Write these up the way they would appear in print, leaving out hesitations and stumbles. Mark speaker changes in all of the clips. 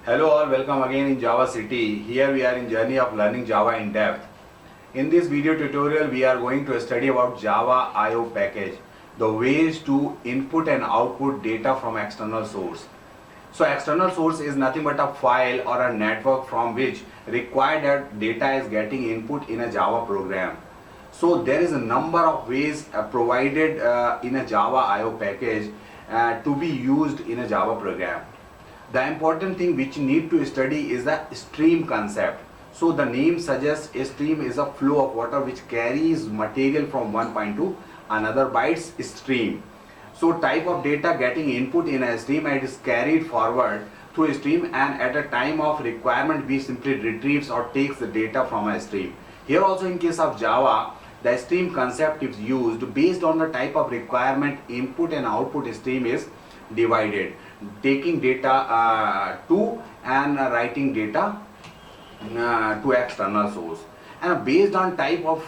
Speaker 1: Hello all, welcome again in Java City. Here we are in journey of learning Java in depth. In this video tutorial, we are going to study about Java I/O package, the ways to input and output data from external source. So external source is nothing but a file or a network from which required data is getting input in a Java program. So there is a number of ways provided in a Java I/O package to be used in a Java program. The important thing which you need to study is the stream concept. So the name suggests a stream is a flow of water which carries material from one point to another by its stream. So type of data getting input in a stream and is carried forward through a stream, and at a time of requirement we simply retrieves or takes the data from a stream. Here also in case of Java, the stream concept is used based on the type of requirement. Input and output stream is divided, taking data to and writing data to external source, and based on type of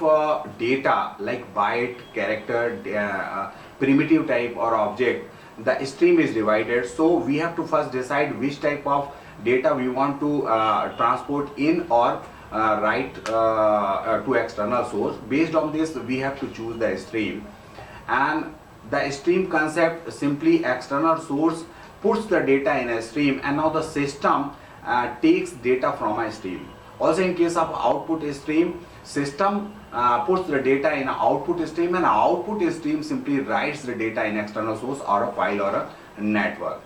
Speaker 1: data like byte, character, primitive type or object, the stream is divided. So we have to first decide which type of data we want to transport in or write to external source. Based on this we have to choose the stream, and the stream concept simply external source puts the data in a stream, and now the system takes data from a stream. Also in case of output stream, system puts the data in an output stream, and output stream simply writes the data in external source or a file or a network.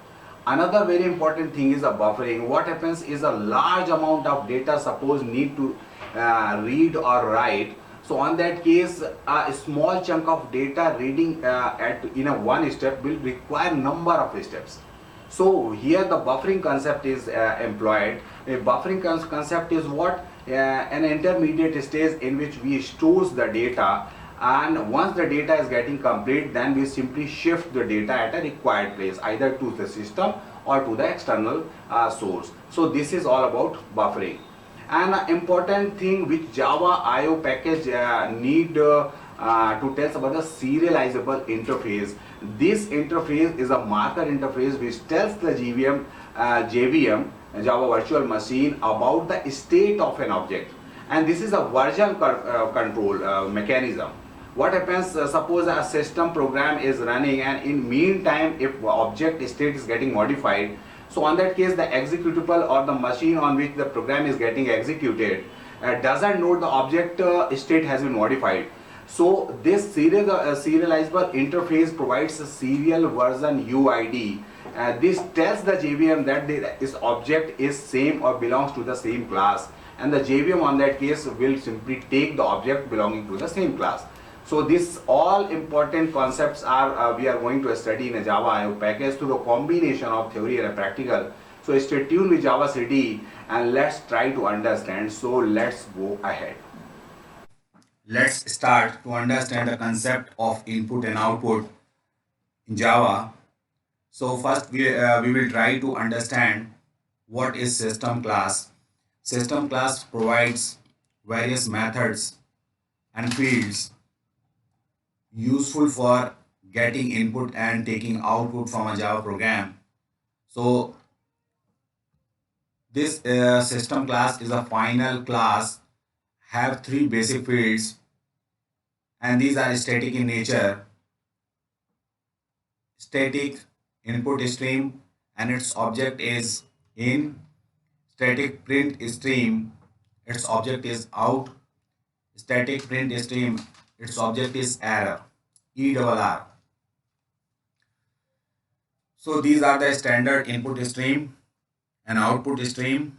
Speaker 1: Another very important thing is a buffering. What happens is a large amount of data suppose need to read or write. So on that case, a small chunk of data reading in a one step will require number of steps. So here the buffering concept is employed. A buffering concept is what? An intermediate stage in which we stores the data, and once the data is getting complete, then we simply shift the data at a required place, either to the system or to the external source. So this is all about buffering. An important thing which Java I/O package need to tell us about the serializable interface. This interface is a marker interface which tells the JVM, Java Virtual Machine, about the state of an object, and this is a version control mechanism. What happens? Suppose a system program is running, and in meantime, if object state is getting modified, so on that case, the executable or the machine on which the program is getting executed doesn't know the object state has been modified. So this serializable interface provides a serial version UID. This tells the JVM that this object is same or belongs to the same class, and the JVM on that case will simply take the object belonging to the same class. So this all important concepts are we are going to study in a Java I/O package through a combination of theory and practical. So stay tuned with Java CD and let's try to understand. So let's go ahead. Let's start to understand the concept of input and output in Java. So first we will try to understand what is system class. System class provides various methods and fields useful for getting input and taking output from a Java program. So this system class is a final class, have three basic fields, and these are static in nature. Static input stream and its object is in. Static print stream, its object is out. Static print stream, its object is error, ERR. So these are the standard input stream and output stream,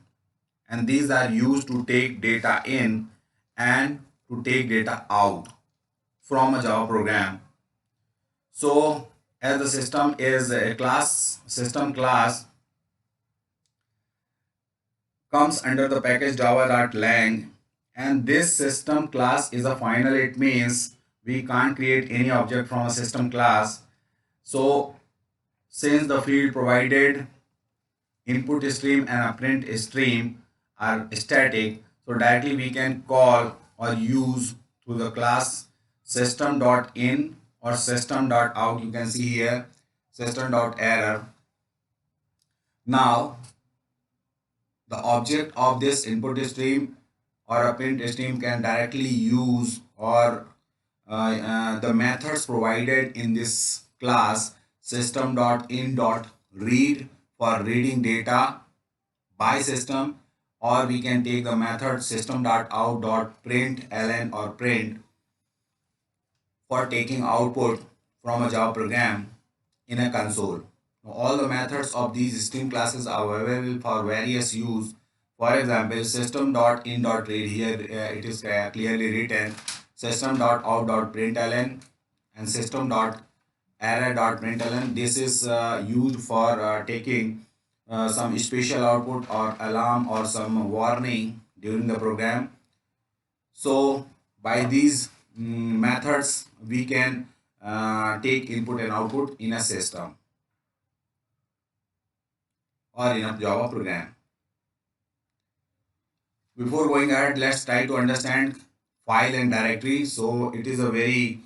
Speaker 1: and these are used to take data in and to take data out from a Java program. So as the system is a class, system class comes under the package java.lang, and this system class is a final. It means we can't create any object from a system class. So since the field provided input stream and a print stream are static, so directly we can call or use to the class system.in or system.out. You can see here system.error. Now The object of this input stream or a print stream can directly use or the methods provided in this class system.in.read for reading data by system, or we can take the method system.out.println or print for taking output from a Java program in a console. Now, all the methods of these stream classes are available for various use. For example, system.in.read, here it is clearly written system.out.println and system.error.println. This is used for taking some special output or alarm or some warning during the program. So by these methods, we can take input and output in a system or in a Java program. Before going ahead, let's try to understand file and directory. So it is a very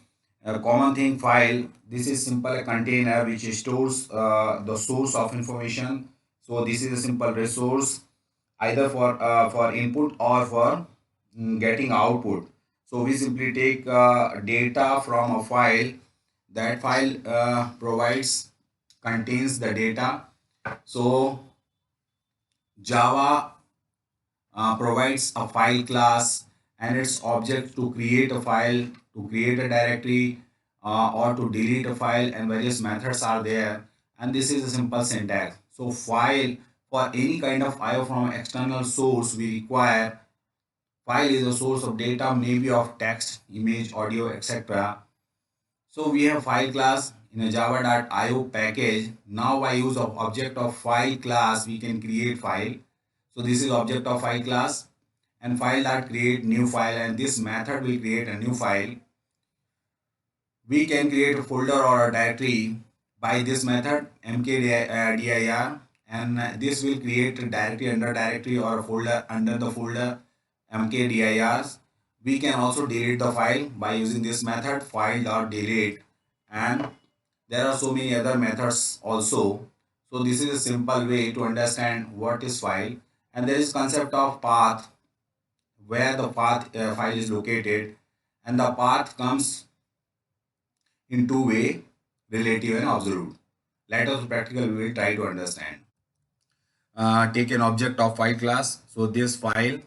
Speaker 1: common thing. File, this is simple a container which stores the source of information. So this is a simple resource either for input or for getting output. So we simply take data from a file. That file contains the data. So Java provides a file class and its object to create a file, to create a directory, or to delete a file, and various methods are there. And this is a simple syntax. So file, for any kind of IO from external source we require, file is a source of data, maybe of text, image, audio, etc. So we have file class in a java.io package. Now by use of object of file class, we can create file. So this is object of file class and file that create new file, and this method will create a new file. We can create a folder or a directory by this method mkdir, and this will create a directory under directory or a folder under the folder mkdirs. We can also delete the file by using this method file.delete, and there are so many other methods also. So this is a simple way to understand what is file. And there is concept of path, where the path file is located, and the path comes in two way, relative and absolute. Let us practical we will try to understand. Take an object of file class. So this file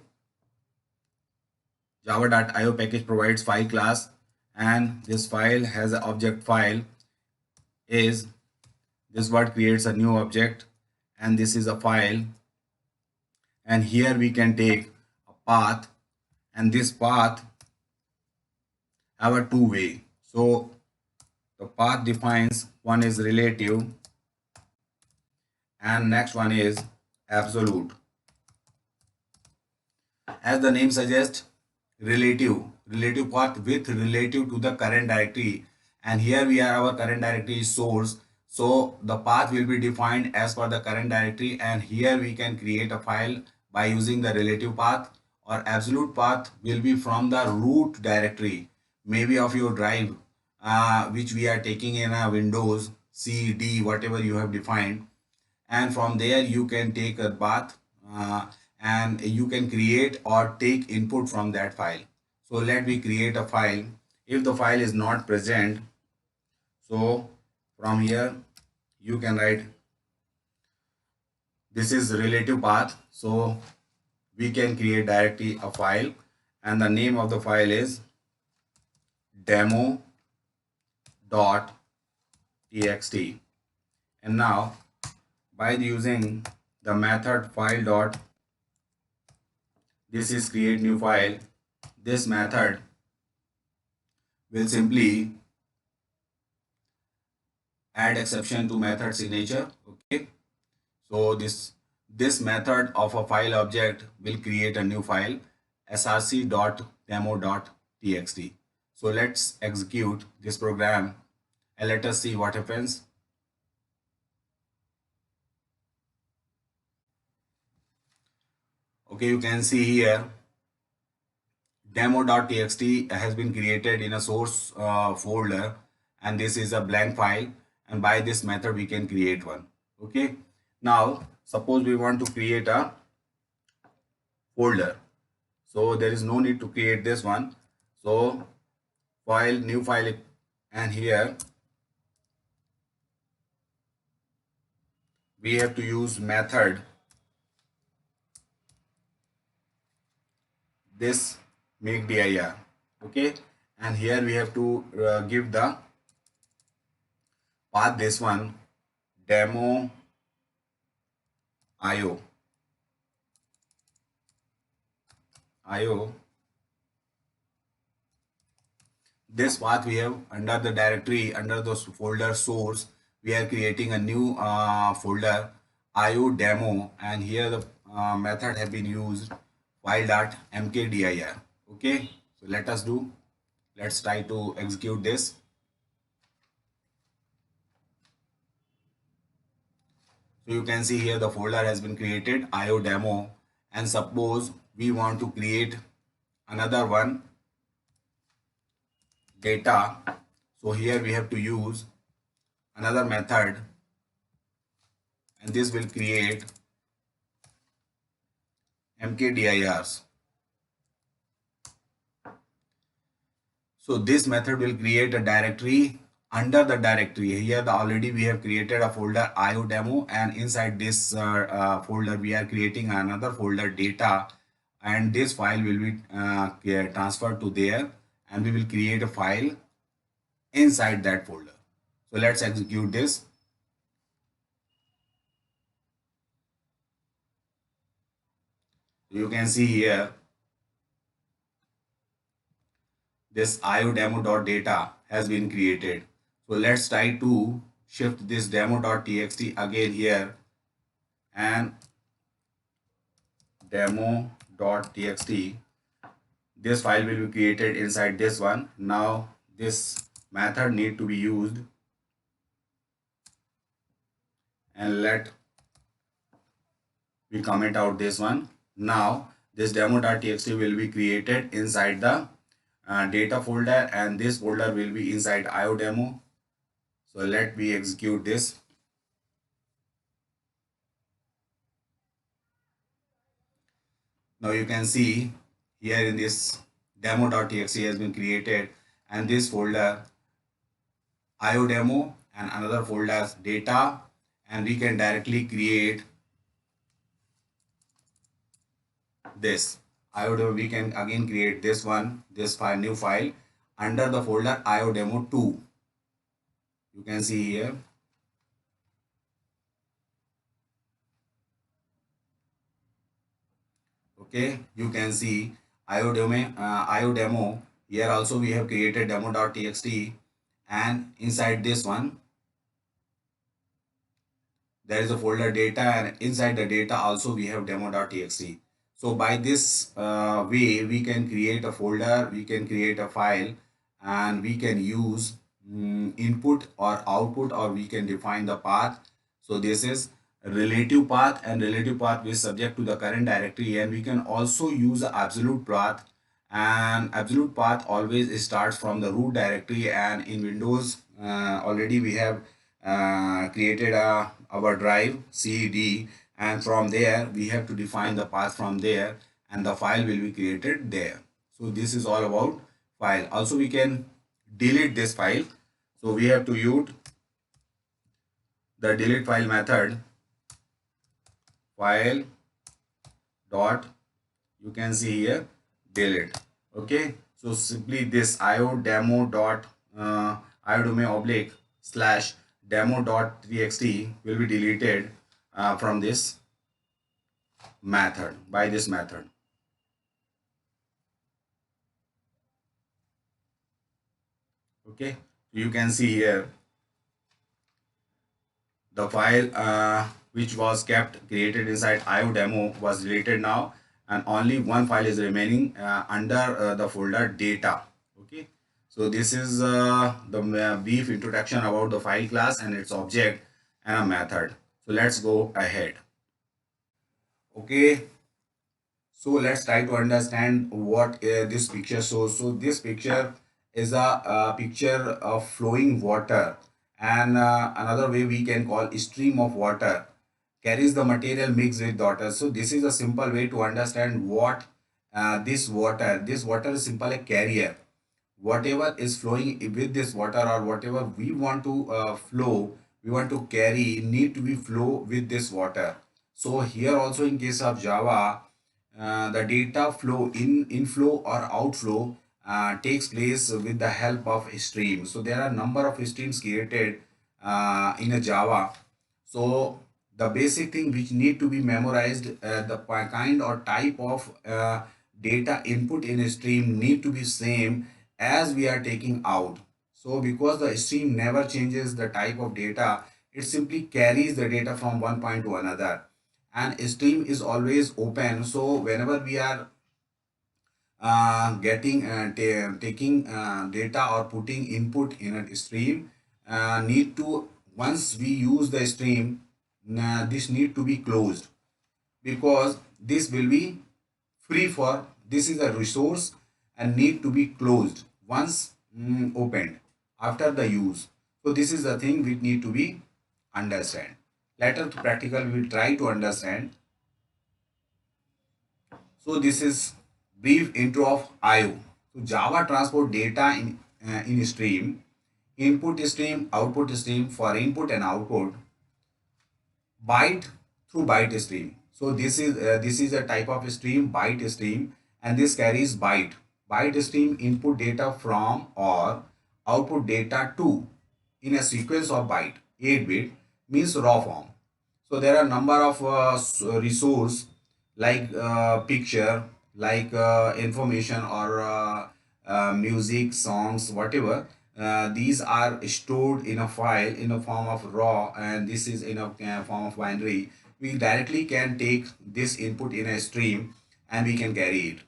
Speaker 1: java.io package provides file class, and this file has an object file. Is this word creates a new object, and this is a file, and here we can take a path, and this path have a two way. So the path defines, one is relative and next one is absolute. As the name suggests, relative path with relative to the current directory, and here we are, our current directory is source. So the path will be defined as per the current directory, and here we can create a file by using the relative path, or absolute path will be from the root directory, maybe of your drive, which we are taking in a Windows C, D, whatever you have defined, and from there you can take a path, and you can create or take input from that file. So let me create a file. If the file is not present, so from here you can write, this is relative path. So we can create directly a file, and the name of the file is demo.txt. and now by using the method file dot, this is create new file, this method will simply add exception to method signature. Okay, so this method of a file object will create a new file src.demo.txt. so let's execute this program and let us see what happens. Okay, you can see here demo.txt has been created in a source folder, and this is a blank file, and by this method we can create one. Okay, now suppose we want to create a folder. So there is no need to create this one. So file, new file, and here we have to use method this make dir. Okay, and here we have to give the path, this one demo io this path we have under the directory, under the folder source. We are creating a new folder io demo, and here the method have been used file.mkdir. Okay, so let's try to execute this. So you can see here the folder has been created io demo, and suppose we want to create another one data. So here we have to use another method, and this will create mkdirs. So this method will create a directory under the directory. Here already we have created a folder io demo, and inside this folder we are creating another folder data, and this file will be transferred to there, and we will create a file inside that folder. So let's execute this. You can see here this iodemo.data has been created. So let's try to shift this demo.txt again here, and demo.txt, this file will be created inside this one. Now this method need to be used, and let me comment out this one. Now this demo.txt will be created inside the data folder, and this folder will be inside iodemo. So let me execute this. Now you can see here in this demo.txt has been created, and this folder iodemo and another folder data, and we can directly create this iodemo. We can again create this one, this file, new file under the folder iodemo2. You can see here. Okay, you can see iodemo. Here also we have created demo.txt, and inside this one there is a folder data, and inside the data also we have demo.txt. So by this way we can create a folder, we can create a file, and we can use input or output, or we can define the path. So this is relative path, and relative path is subject to the current directory, and we can also use the absolute path, and absolute path always starts from the root directory. And in Windows already we have created our drive cd, and from there we have to define the path from there, and the file will be created there. So this is all about file. Also we can delete this file. So we have to use the delete file method, file dot, you can see here, delete. Okay, so simply this iodemo dot iodemo oblique slash demo.txt will be deleted from this method, by this method. Okay, you can see here the file which was kept created inside iodemo was deleted now, and only one file is remaining under the folder data. Okay, so this is the brief introduction about the file class and its object and a method. So let's go ahead. Okay, so let's try to understand what this picture shows. So this picture is a picture of flowing water, and another way we can call a stream of water. carries the material mixed with water. So this is a simple way to understand what this water is simple a carrier. Whatever is flowing with this water, or whatever we want to flow, we want to carry, need to be flow with this water. So here also in case of Java, the data flow in inflow or outflow takes place with the help of stream. So there are number of streams created in a Java. So the basic thing which need to be memorized, the kind or type of data input in a stream need to be same as we are taking out. So because the stream never changes the type of data, it simply carries the data from one point to another, and stream is always open. So whenever we are taking data or putting input in a stream, need to, once we use the stream, this need to be closed, because this will be free for, this is a resource and need to be closed once opened after the use. So this is the thing we need to be understand. Later to practical we will try to understand. So this is brief intro of IO. So Java transport data in stream, input stream, output stream. For input and output, byte through byte stream. So this is a type of stream, byte stream, and this carries byte. Byte stream input data from or output data to in a sequence of byte. 8-bit means raw form. So there are number of resource like picture, like information, or music, songs, whatever. These are stored in a file in a form of raw, and this is in a form of binary. We directly can take this input in a stream and we can carry it.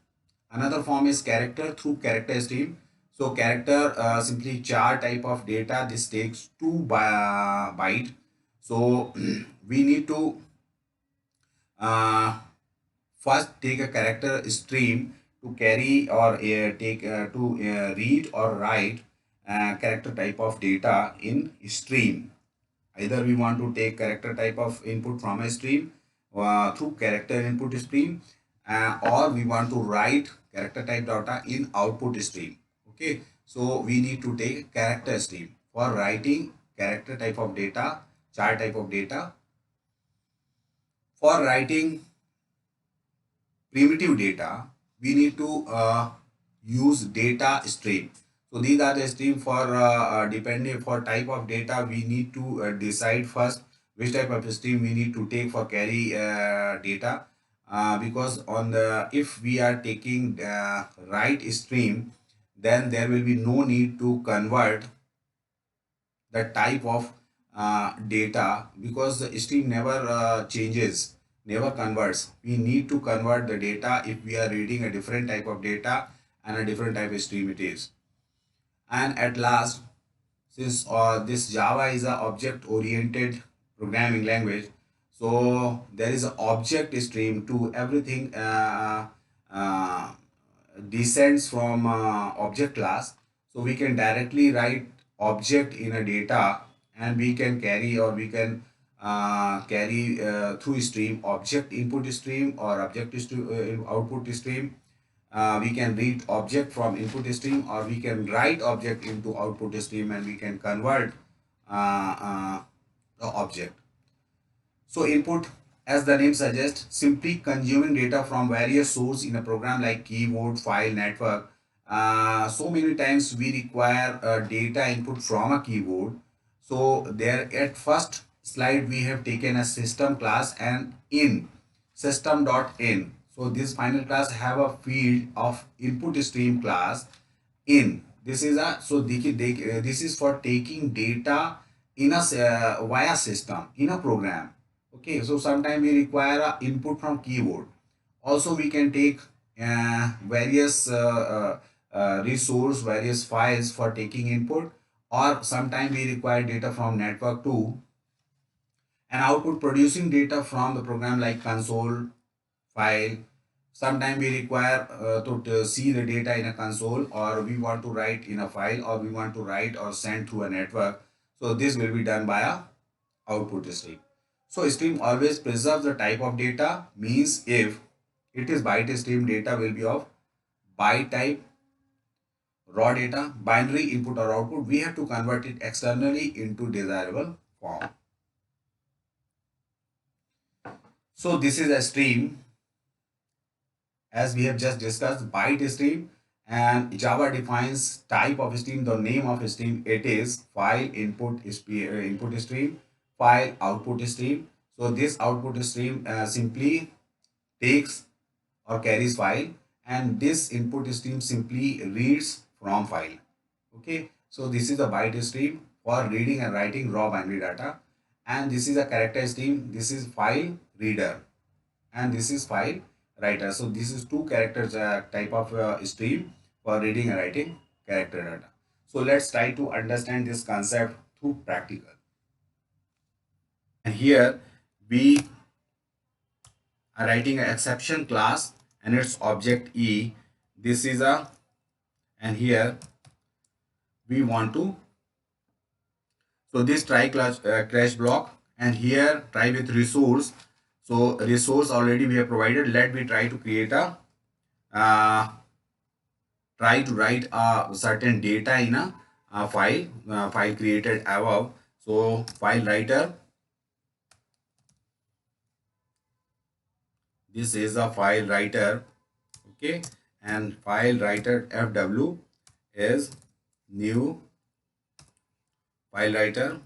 Speaker 1: Another form is character through character stream. So character simply char type of data. This takes 2 byte. So we need to first take a character stream to carry or take to read or write character type of data in stream. Either we want to take character type of input from a stream through character input stream, or we want to write character type data in output stream. Okay, so we need to take character stream for writing character type of data, char type of data. For writing primitive data, we need to use data stream. So these are the stream for depending for type of data. We need to decide first which type of stream we need to take for carry data, because on the, if we are taking write stream, then there will be no need to convert the type of data, because the stream never changes, never converts. We need to convert the data if we are reading a different type of data and a different type of stream it is. And at last, since this Java is a object oriented programming language, so there is an object stream to everything descends from object class. So we can directly write object in a data, and we can carry, or we can carry through stream, object input stream or object output stream. We can read object from input stream, or we can write object into output stream, and we can convert the object. So input, as the name suggests, simply consuming data from various sources in a program like keyboard, file, network. So many times we require data input from a keyboard. So there at first slide we have taken a system class and in system.in. So this final class have a field of input stream class in. This is a, so this is for taking data in a via system in a program. Okay, so sometimes we require a input from keyboard. Also we can take various resource, various files for taking input, or sometimes we require data from network too, and output producing data from the program like console, file. Sometimes we require to see the data in a console, or we want to write in a file, or we want to write or send through a network. So this will be done by a output stream. So stream always preserves the type of data, means if it is byte stream, data will be of byte type. Raw data, binary input or output, we have to convert it externally into desirable form. So this is a stream, as we have just discussed, byte stream, and Java defines type of stream, the name of stream. It is file input stream, file output stream. So this output stream simply takes or carries file, and this input stream simply reads from file. Okay, so this is a byte stream for reading and writing raw binary data, and this is a character stream. This is file reader and this is file writer. So this is two characters type of stream for reading and writing character data. So let's try to understand this concept through practical. And here we are writing an exception class and its object E. This is a, and here we want to, so this try class crash block, and here try with resource. So resource already we have provided. Let me try to create a try to write a certain data in a file created above. So file writer, this is a file writer. Okay, and file writer fw is new file writer,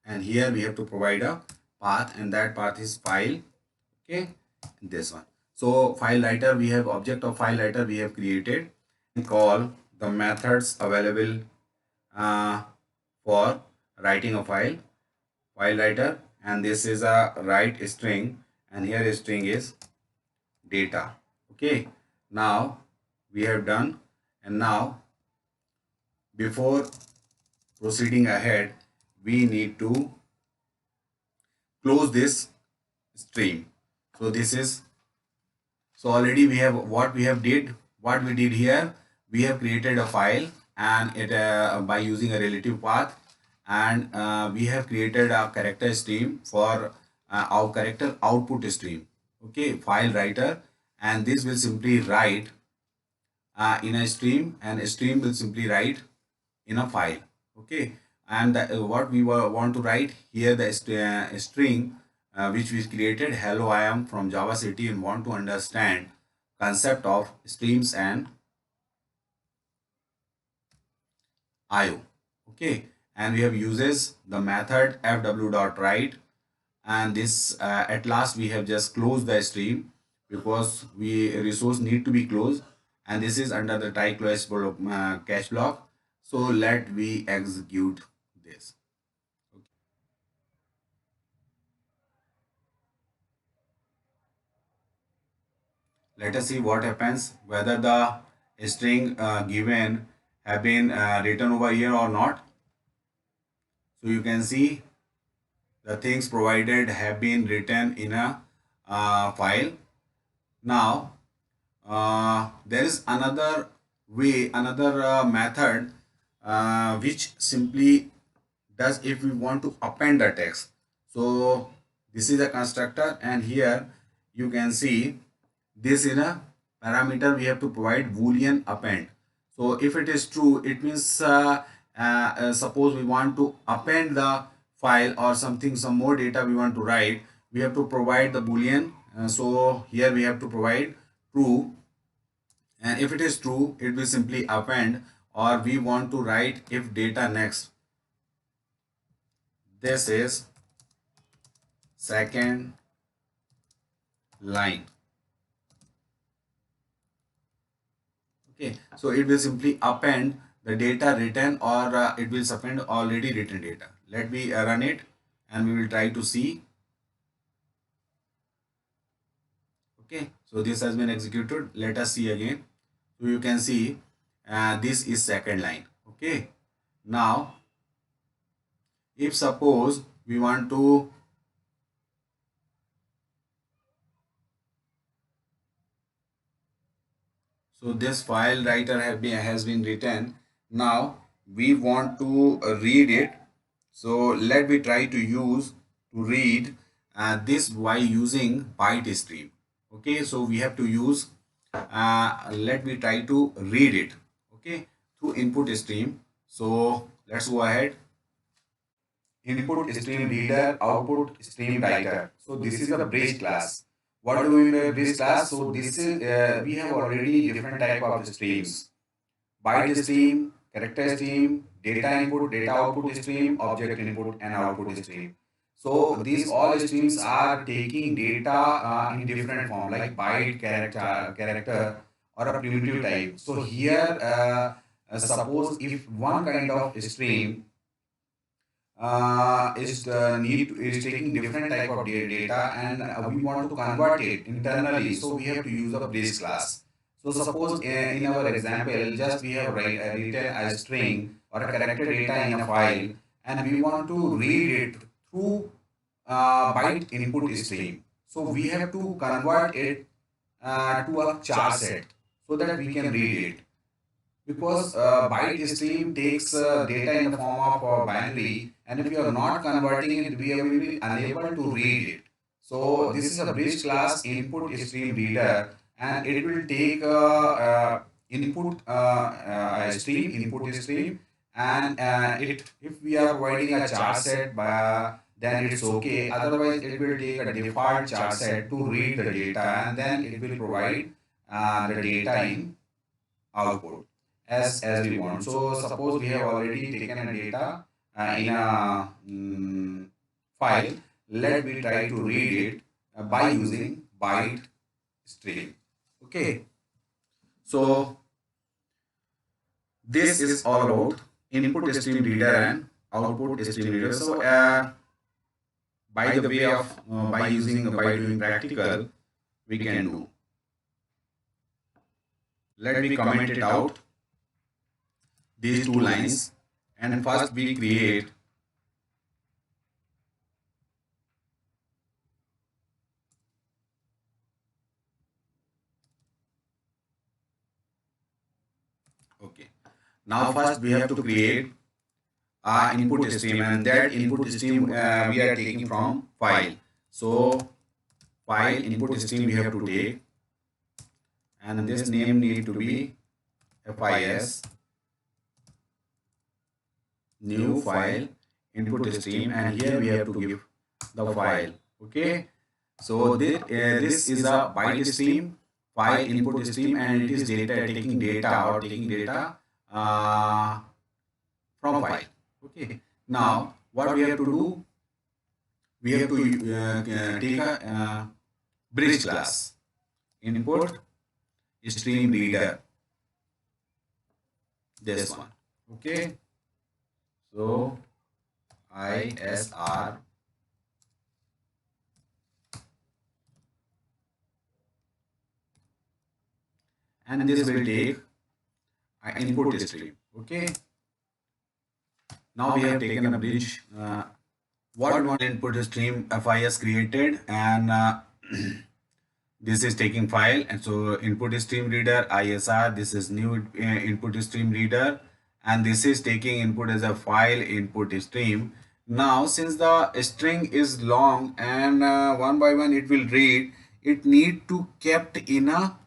Speaker 1: and here we have to provide a path, and that path is file. Okay, this one. So file writer, we have object of file writer we have created. Call the methods available for writing a file writer, and this is a write string, and here string is data. Okay, now we have done, and now before proceeding ahead we need to close this stream. So this is, so already we have what we did here, we have created a file, and it by using a relative path, and we have created a character stream for our character output stream. Okay, file writer, and this will simply write in a stream, and a stream will simply write in a file. Okay, and what we want to write here, the string which we created, hello I am from Java City, and want to understand concept of streams and IO. Okay, and we have uses the method fw.write, and this at last we have just closed the stream because we resource need to be closed, and this is under the try catch block. So let we execute this. Let us see what happens, whether the string given have been written over here or not. So you can see the things provided have been written in a file. Now there is another way, another method which simply does if we want to append the text. So this is a constructor, and here you can see this in a parameter we have to provide boolean append. So if it is true, it means suppose we want to append the file or something, some more data we want to write, we have to provide the boolean. So here we have to provide true, and if it is true it will simply append, or we want to write if data next, this is second line. Okay, so it will simply append the data written, or it will append already written data. Let me run it and we will try to see. Okay, so this has been executed. Let us see again. So you can see this is second line. Okay, now if suppose we want to so this file writer has been written. Now we want to read it. So let me try to use to read this by using byte stream. Okay, so we have to use, let me try to read it, okay, through input stream. So let's go ahead. Input stream reader, output stream writer. So this is a bridge class. What do we mean by bridge class? So this is, we have already different type of streams: byte stream, character stream, data input, data output stream, object input and output stream. So these all streams are taking data in different form, like byte, character, or a primitive type. So here, suppose if one kind of stream is taking different type of data, and we want to convert it internally, so we have to use a bridge class. So suppose in our example, just we have written a string or a character data in a file, and we want to read it through byte input stream. So we have to convert it to a char set so that we can read it, because byte stream takes data in the form of binary, and if you are not converting it, we will be unable to read it. So this is a bridge class input stream reader, and it will take input stream, input stream, and it, if we are providing a char set, then it's okay. Otherwise it will take a default char set to read the data, and then it will provide the data in output as we want. So suppose we have already taken a data in a file. Let me try to read it by using byte stream. Okay. So this is all about input stream reader and output stream reader. So by the way of by doing practical, we can do. Let me comment it out, these two lines, and first we create okay. Now first we have to create our input stream, and that input stream we are taking from file. So file input stream we have to take, and this name need to be FIS, new file input stream, and here we have to give the file. Okay, so this is a byte stream, file input stream, and it is taking data from file. Okay, now what we have to do, we have to take a bridge class, input stream reader, this one. Okay, so ISR, and this will take an input stream. Okay, now we have taken a bridge. What one input stream FIS created, and this is taking file, and so input stream reader ISR, this is new input stream reader, and this is taking input as a file input stream. Now since the string is long, and one by one it will read, it need to kept in a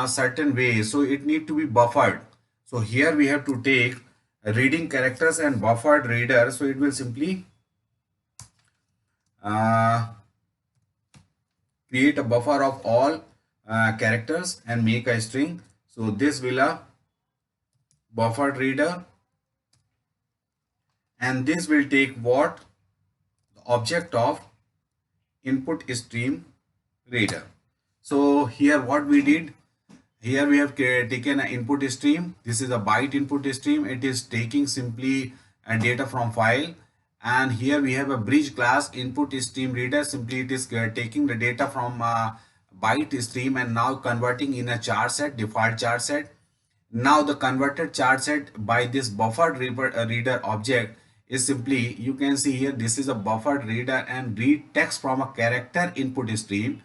Speaker 1: certain way, so it need to be buffered. So here we have to take reading characters and buffered reader, so it will simply create a buffer of all characters and make a string. So this will a buffered reader, and this will take what, the object of input stream reader. So here what we did, here we have taken an input stream. This is a byte input stream. It is taking simply data from file, and here we have a bridge class input stream reader. Simply it is taking the data from byte stream and now converting in a char set, default char set. Now the converted char set by this buffered reader object is simply, you can see here, this is a buffered reader and read text from a character input stream,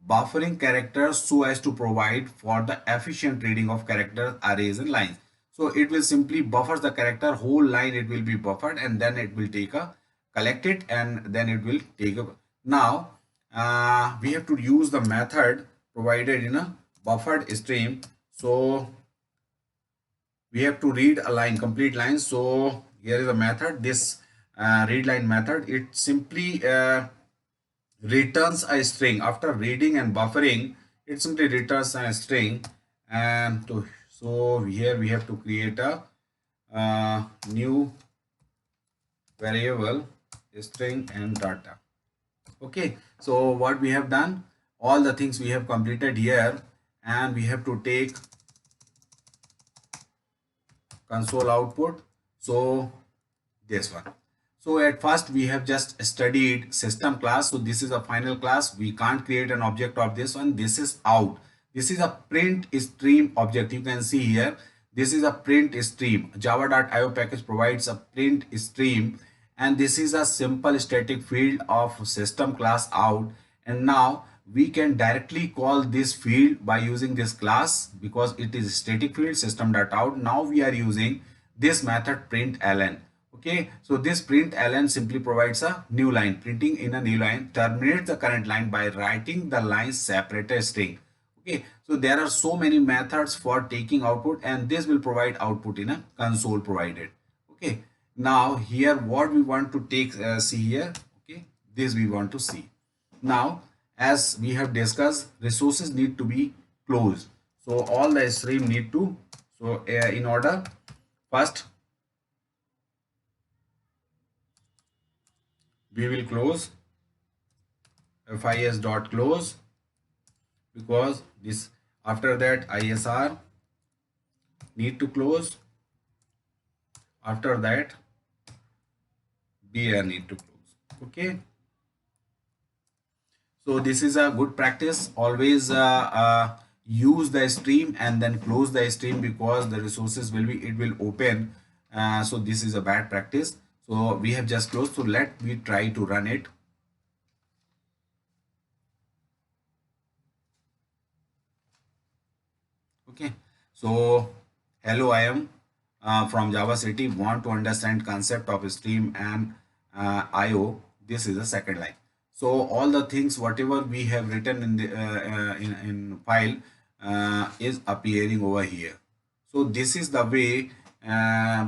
Speaker 1: buffering characters so as to provide for the efficient reading of characters, arrays and lines. So it will simply buffers the character, whole line it will be buffered, and then it will take a collect it and then it will take up. Now we have to use the method provided in a buffered stream. So we have to read a line, complete line. So here is a method, this read line method. It simply returns a string after reading and buffering. It simply returns a string, and so here we have to create a new variable string and data. Okay, so what we have done, all the things we have completed here, and we have to take console output. So this one. So at first we have just studied system class. So this is a final class. We can't create an object of this one. This is out. This is a print stream object. You can see here. This is a print stream. Java.io package provides a print stream, and this is a simple static field of system class out. And now we can directly call this field by using this class because it is a static field system.out. Now we are using this method println. Okay, so this println simply provides a new line, printing in a new line, terminates the current line by writing the line separator string. Okay, so there are so many methods for taking output, and this will provide output in a console provided. Okay, now here what we want to take see here. Okay, this we want to see. Now as we have discussed, resources need to be closed. So all the stream need to, so in order, first we will close fis.close, because this, after that ISR need to close, after that BR need to close. Okay, so this is a good practice. Always use the stream and then close the stream, because the resources will be, it will open. So this is a bad practice. So we have just closed. So let me try to run it. Okay, so hello, I am from Java City, want to understand concept of stream and IO. This is the second line. So all the things whatever we have written in the in file is appearing over here. So this is the way,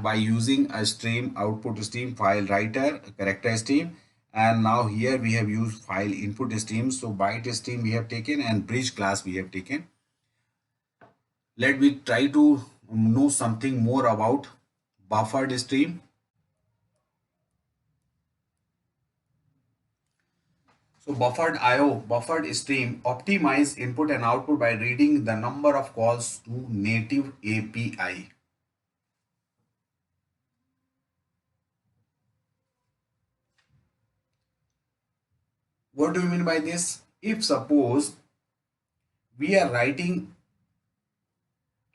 Speaker 1: by using a stream, output stream, file writer, character stream, and now here we have used file input stream. So byte stream we have taken and bridge class we have taken. Let me try to know something more about buffered stream. So buffered IO, buffered stream optimize input and output by reading the number of calls to native API. What do you mean by this? If suppose we are writing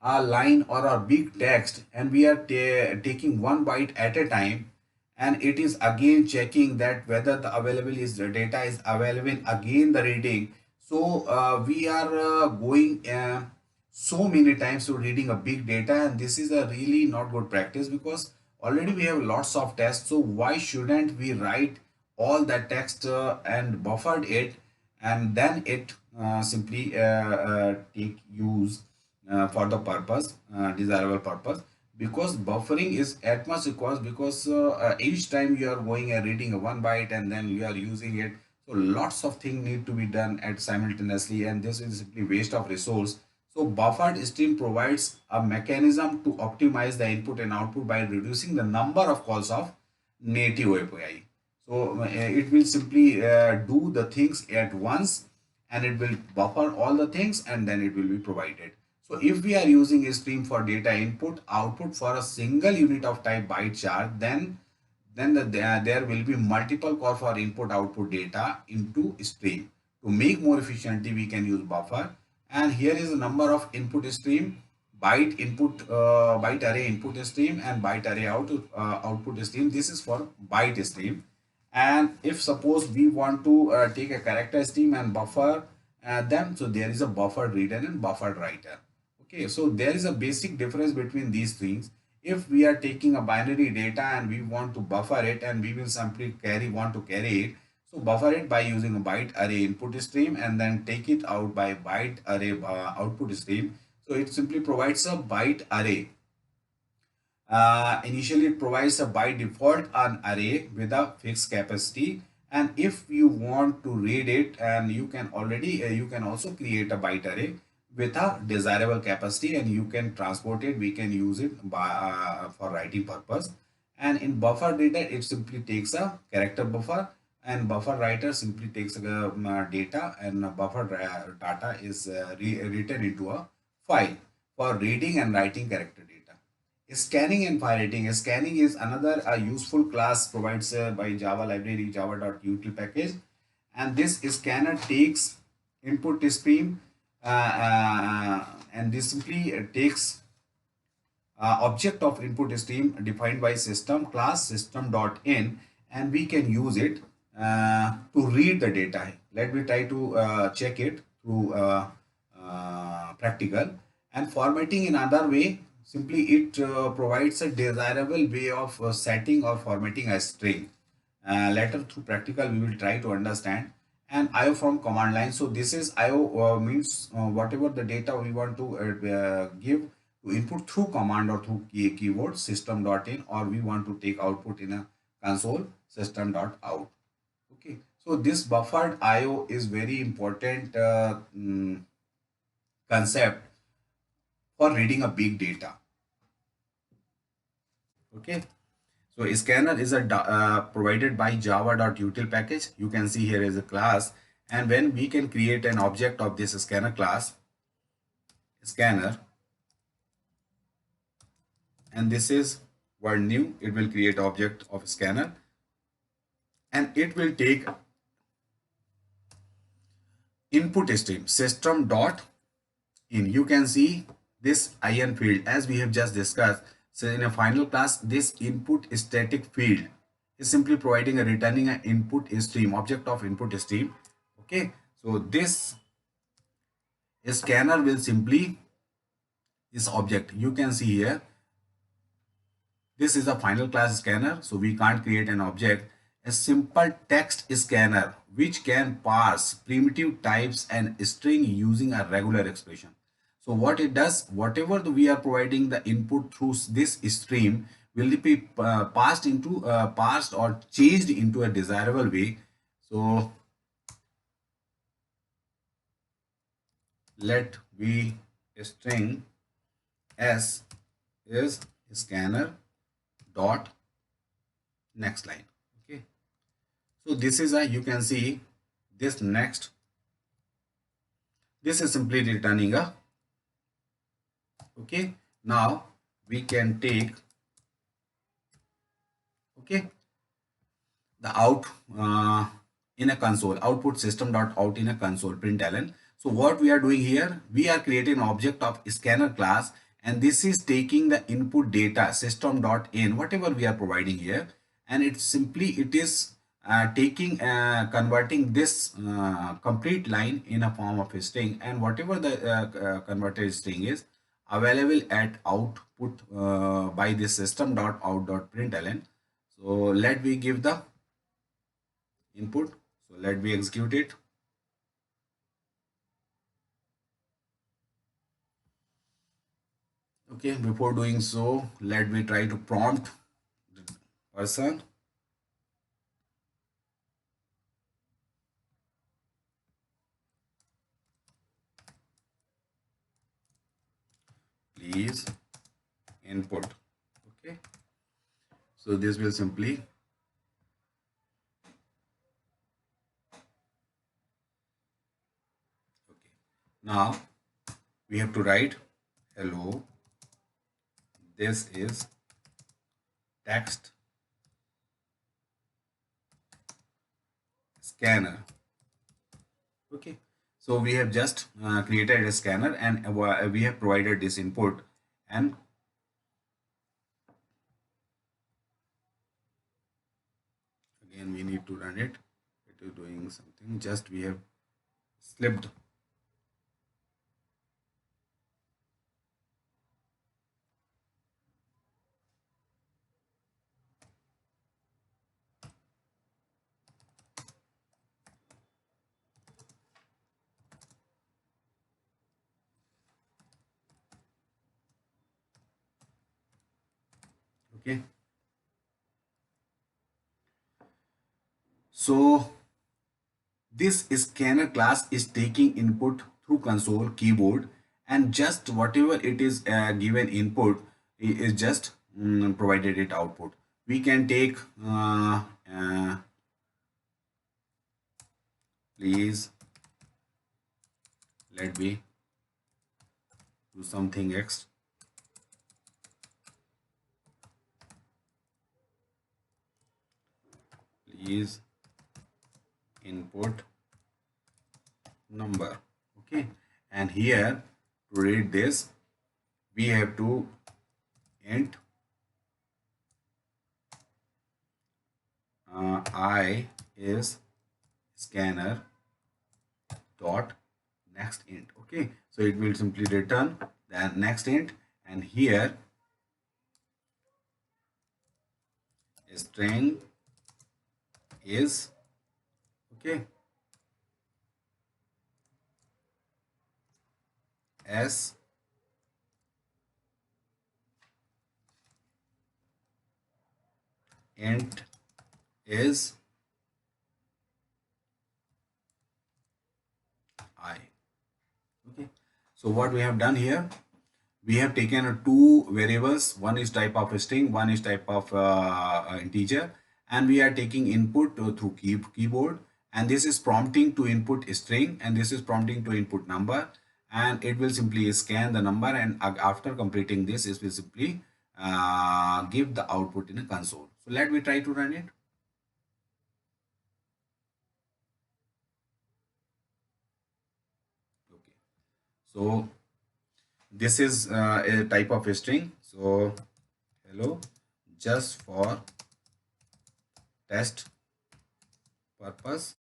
Speaker 1: a line or a big text and we are taking one byte at a time, and it is again checking that whether the available is the data is available, again the reading. So we are going so many times to reading a big data, and this is a really not good practice, because already we have lots of tests. So why shouldn't we write all that text and buffered it, and then it simply take use for the purpose, desirable purpose. Because buffering is at much requires, because each time you are going and reading a one byte and then you are using it, so lots of things need to be done at simultaneously, and this is simply waste of resource. So buffered stream provides a mechanism to optimize the input and output by reducing the number of calls of native API. So it will simply do the things at once, and it will buffer all the things, and then it will be provided. So if we are using a stream for data input output for a single unit of type byte char, then there will be multiple call for input output data into stream. To make more efficiently, we can use buffer. And here is the number of input stream, byte input, byte array input stream, and byte array output stream. This is for byte stream. And if suppose we want to take a character stream and buffer them, so there is a buffered reader and buffered writer. Okay, so there is a basic difference between these things. If we are taking a binary data and we want to buffer it, and we will simply want to carry it, so buffer it by using a byte array input stream and then take it out by byte array output stream. So it simply provides a byte array. Initially it provides a by default an array with a fixed capacity, and if you want to read it, and you can already you can also create a byte array with a desirable capacity, and you can transport it, we can use it by, for writing purpose. And in buffer data it simply takes a character buffer, and buffer writer simply takes data, and buffer data is written into a file for reading and writing character data. Scanning and pirating. Scanning is another useful class provides by Java library java.util package, and this scanner takes input stream, and this simply takes object of input stream defined by system class system.in, and we can use it to read the data. Let me try to check it through practical. And formatting in other way, simply it provides a desirable way of setting or formatting a string. Later through practical we will try to understand. And IO from command line. So this is IO means whatever the data we want to give to input through command or through keyword system.in, or we want to take output in a console system.out. Okay, so this buffered IO is very important concept for reading a big data. Okay, so scanner is a provided by java.util package. You can see here is a class, and when we can create an object of this scanner class, scanner, and this is what new, it will create object of scanner, and it will take input stream system dot in. You can see this in field as we have just discussed. So in a final class, this input static field is simply providing a returning an input stream, object of input stream. Okay, so this scanner will simply this object, you can see here, this is a final class scanner, so we can't create an object. A simple text scanner which can parse primitive types and string using a regular expression. So what it does, whatever we are providing the input through this stream will be parsed or changed into a desirable way. So let we string s is scanner dot next line. Okay, so this is a, you can see this next, this is simply returning a. Okay, now we can take, okay, the out in a console, output system dot out in a console println. So what we are doing here, we are creating an object of scanner class, and this is taking the input data system dot in, whatever we are providing here, and it's simply it is taking converting this complete line in a form of a string, and whatever the converted string is available at output by this system dot out dot println. So let we give the input, so let me execute it. Okay, before doing so, let me try to prompt the person. Please input. Okay, so this will simply, okay, now we have to write hello, this is text scanner. Okay, so we have just created a scanner, and we have provided this input, and again we need to run it. It is doing something, just we have slipped. Okay. So this scanner class is taking input through console keyboard, and just whatever it is given input is just provided it output. We can take please let me do something else. Please input number. Okay, and here to read this we have to int I is scanner dot next int. Okay, so it will simply return the next int, and here string is okay s int is I. Okay, so what we have done here, we have taken two variables. One is type of string, one is type of integer, and we are taking input through keyboard, and this is prompting to input string, and this is prompting to input number, and it will simply scan the number, and after completing this it will simply give the output in a console. So let me try to run it. Okay, so this is a type of string. So hello, just for test purpose.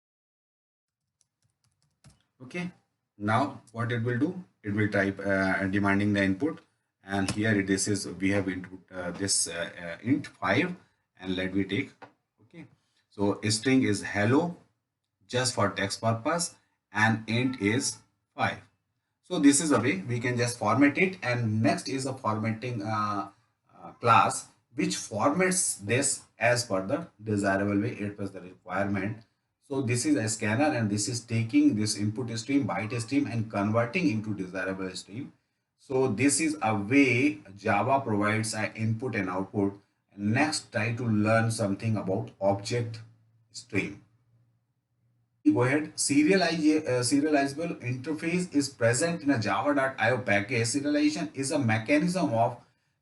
Speaker 1: Okay, now what it will do, it will type demanding the input, and here this is we have input this int 5, and let me take. Okay, so string is hello just for text purpose, and int is 5. So this is the way we can just format it, and next is a formatting class which formats this as per the desirable way, it was the requirement. So this is a scanner, and this is taking this input stream, byte stream, and converting into desirable stream. So this is a way Java provides an input and output. Next, try to learn something about object stream. Go ahead. Serializable interface is present in a java.io package. Serialization is a mechanism of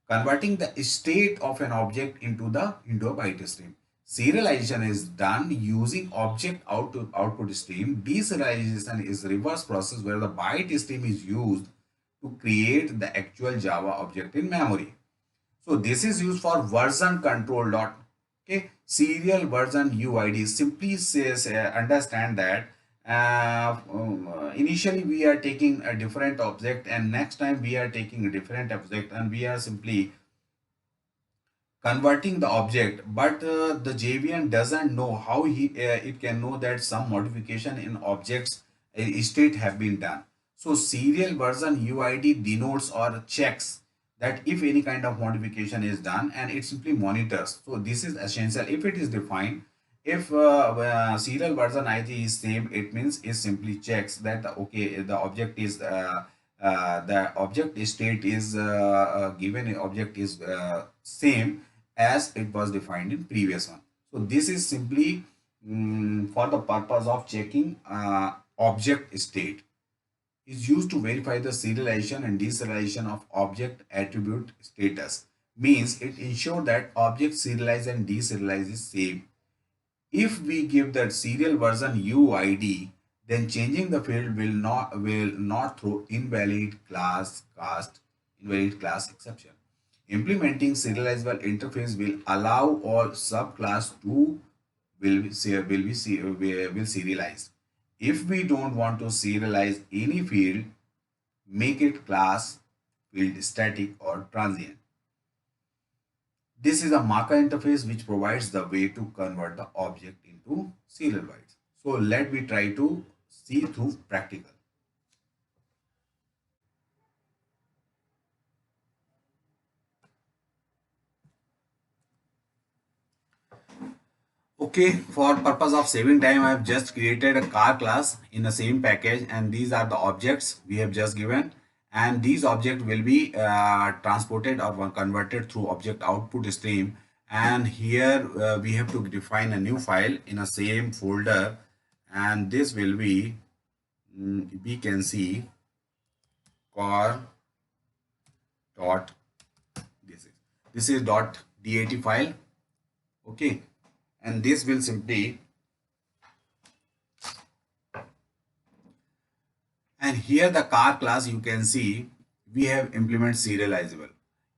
Speaker 1: converting the state of an object into a byte stream. Serialization is done using object output stream. Deserialization is reverse process where the byte stream is used to create the actual Java object in memory. So this is used for version control dot. Okay, serial version UID simply says understand that initially we are taking a different object, and next time we are taking a different object, and we are simply converting the object, but the JVM doesn't know how it can know that some modification in objects state have been done. So serial version UID denotes or checks that if any kind of modification is done, and it simply monitors. So this is essential. If it is defined, if serial version ID is same, it means it simply checks that okay, the object state is given object is same as it was defined in previous one. So this is simply for the purpose of checking object state. Is used to verify the serialization and deserialization of object attribute status. Means it ensures that object serialize and deserialize is same. If we give that serial version UID, then changing the field will not throw invalid class exception. Implementing serializable interface will allow all subclass to will serialize. If we don't want to serialize any field, make it class field static or transient. This is a marker interface which provides the way to convert the object into serial bytes. So let me try to see through practical. Okay, for purpose of saving time, I have just created a car class in the same package, and these are the objects we have just given, and these objects will be transported or converted through object output stream. And here we have to define a new file in a same folder, and this will be we can see car dot this is dot dat file. Okay, and this will simply, and here the car class, you can see we have implement serializable.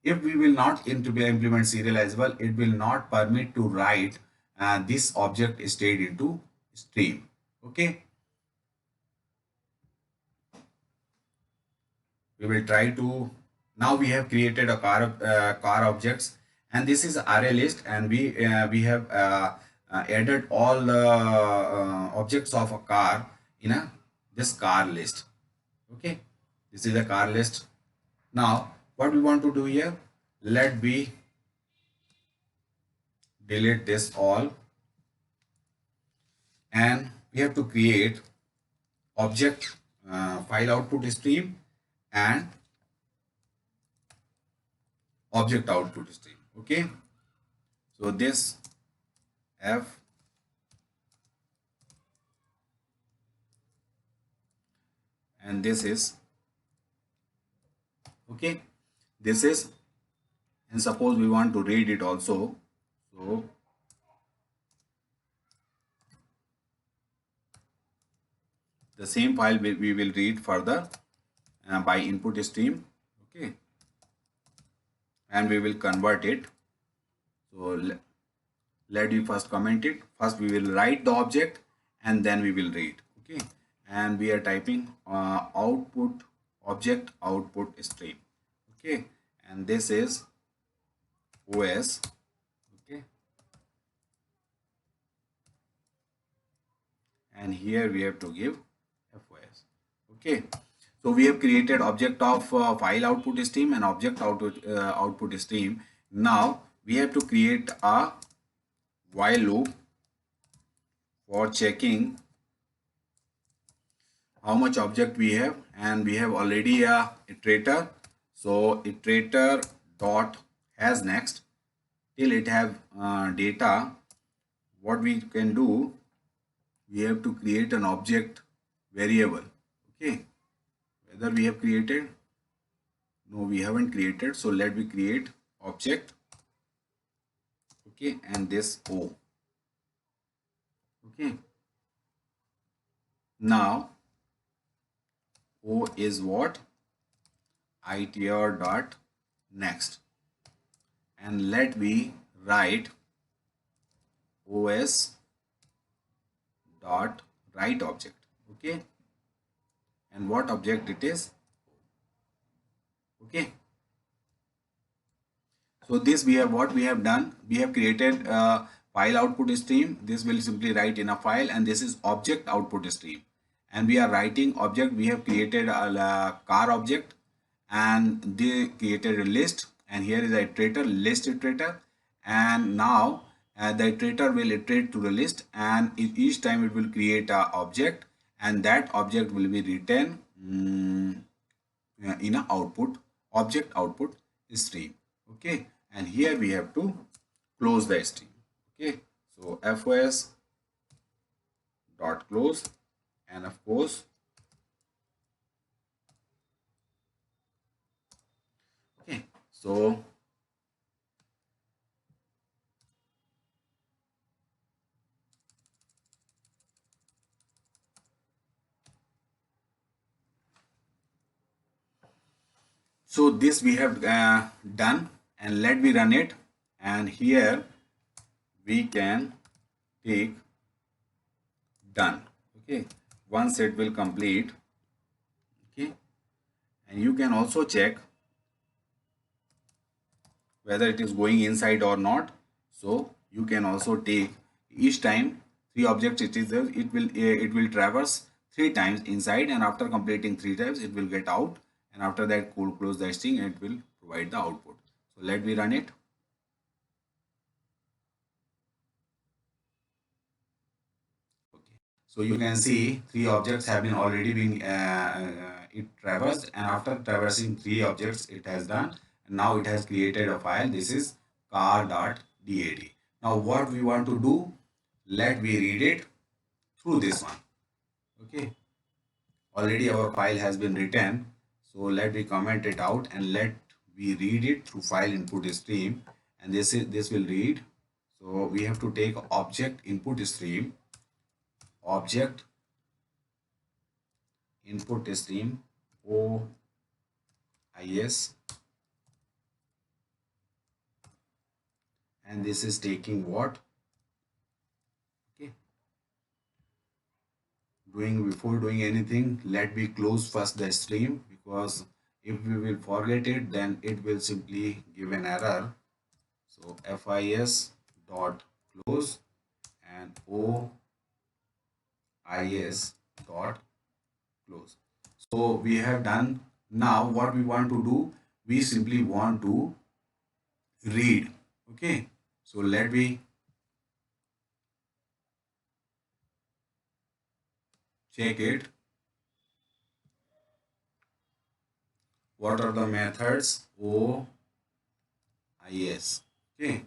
Speaker 1: If we will not implement serializable, it will not permit to write this object state into stream. Okay, we will try to, now we have created a car objects, and this is array list, and we have added all the objects of a car in a this car list. Okay, this is a car list. Now what we want to do here, let me delete this all, and we have to create object file output stream and object output stream. Okay, so this f and this is, okay, this is, and suppose we want to read it also, so the same file we will read further by input stream. Okay, and we will convert it. So let me first comment it. First we will write the object and then we will read. Okay, and we are typing output object output stream. Okay, and this is OS. Okay, and here we have to give FOS. Okay, so we have created object of file output stream and object output stream. Now we have to create a while loop for checking how much object we have, and we have already a iterator. So iterator dot has next till it have data. What we can do, we have to create an object variable. Okay, whether we have created, no, we haven't created, so let me create object. Okay, and this O. Okay, now O is what, itr dot next, and let me write os dot write object. Okay, and what object it is. Okay, so this we have, what we have done, we have created a file output stream. This will simply write in a file, and this is object output stream, and we are writing object. We have created a car object, and they created a list, and here is a iterator, list iterator, and now the iterator will iterate to the list, and each time it will create a object, and that object will be written in a output object output stream. Okay, and here we have to close the stream. Okay, so FOS dot close, and of course, okay, so this we have done, and let me run it, and here we can take done. Okay, once it will complete. Okay, and you can also check whether it is going inside or not. So you can also take each time 3 objects it is there, it will traverse 3 times inside, and after completing 3 times it will get out, and after that close the string and it will provide the output. So let me run it. So you can see three objects have been already been it traversed, and after traversing three objects it has done. Now it has created a file. This is car.dat. Now what we want to do, let me read it through this one. Okay, already our file has been written, so let me comment it out and let we read it through file input stream, and this will read. So we have to take object input stream, object input stream OIS, and this is taking what? Okay, before doing anything, let me close first the stream, because if we will forget it, then it will simply give an error. So FIS dot close and OIS dot close. So we have done. Now what we want to do, we simply want to read. Okay, so let me check it. What are the methods? OIS. Okay,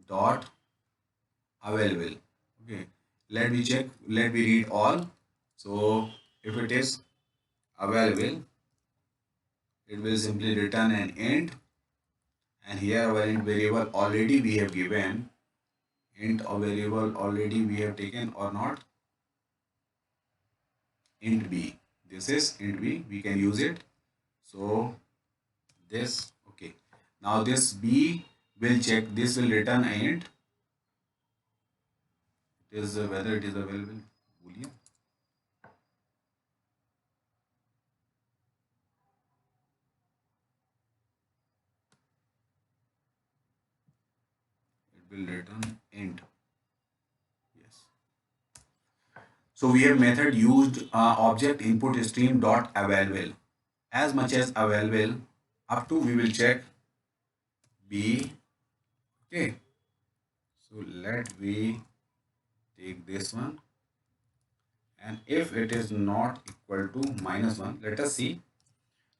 Speaker 1: dot available. Okay, let me check. Let me read all. So if it is available, it will simply return an int, and here our int variable already we have given. Int variable already we have taken or not? Int b. This is int b. We can use it. So this, okay. Now this b will check. This will return an int. It is whether it is available boolean. It will return int. Yes. So we have method used object input stream dot available. As much as available up to, we will check b. Okay. So let we take this one, and if it is not equal to -1, let us see.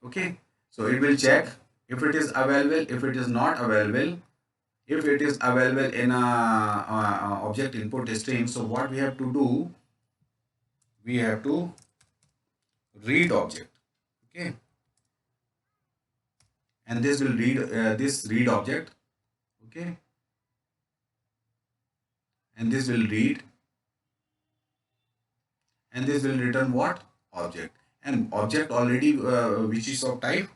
Speaker 1: Okay, so it will check if it is available, if it is not available. If it is available in a object input stream, so what we have to do, we have to read object. Okay, and this will read this read object. Okay, and this will read, and this will return what? Object. And object already which is of type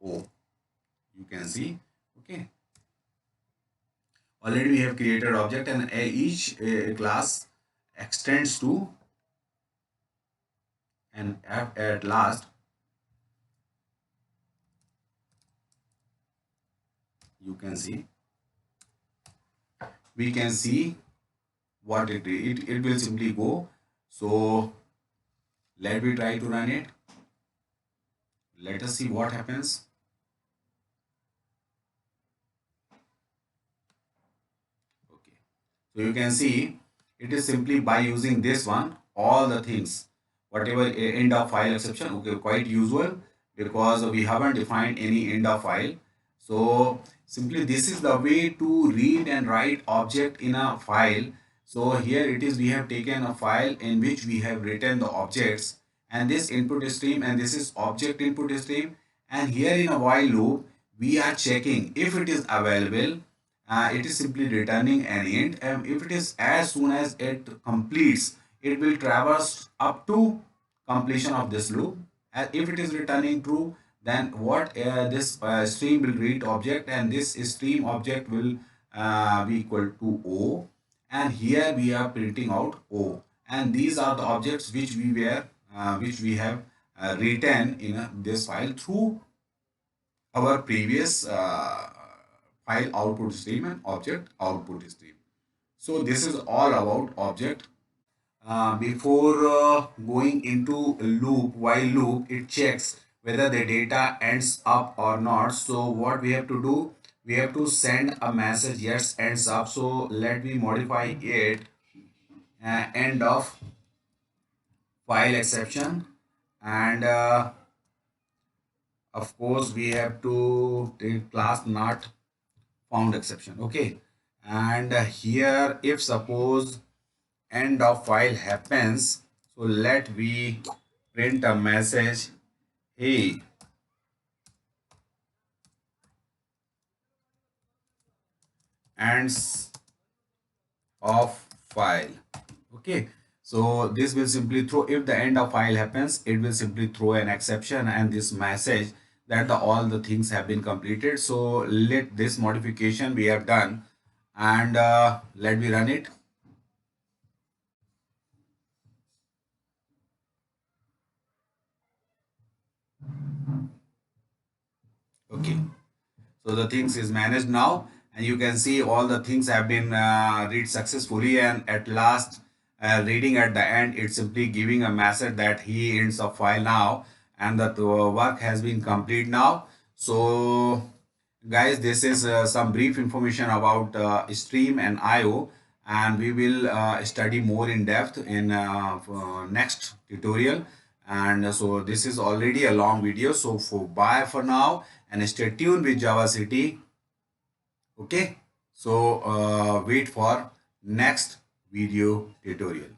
Speaker 1: O, you can see. Okay, already we have created object, and each class extends to, and at last you can see, we can see what it will simply go. So let me try to run it. Let us see what happens. Okay, so you can see it is simply by using this one, all the things, whatever end of file exception. Okay, quite usual, because we haven't defined any end of file. So simply this is the way to read and write object in a file. So here it is, we have taken a file in which we have written the objects, and this input stream, and this is object input stream, and here in a while loop we are checking if it is available. It is simply returning an int, and if it is, as soon as it completes, it will traverse up to completion of this loop. If it is returning true, then what this stream will read object, and this stream object will be equal to O, and here we are printing out O, and these are the objects which we have written in this file through our previous file output stream and object output stream. So this is all about object. Before going into loop, while loop, it checks whether the data ends up or not. So what we have to do, we have to send a message yes ends up. So let me modify it, end of file exception, and of course we have to take class not found exception. Okay, and here if suppose end of file happens, so let we print a message, hey, ends of file. Okay, so this will simply throw, if the end of file happens, it will simply throw an exception and this message that all the things have been completed. So let this modification we have done, and let me run it. Okay, so the things is managed now, and you can see all the things have been read successfully, and at last reading at the end, it's simply giving a message that he ends the file now, and that work has been complete now. So guys, this is some brief information about stream and IO, and we will study more in depth in next tutorial. And so this is already a long video, so for bye for now, and stay tuned with Java City. Okay, so wait for next video tutorial.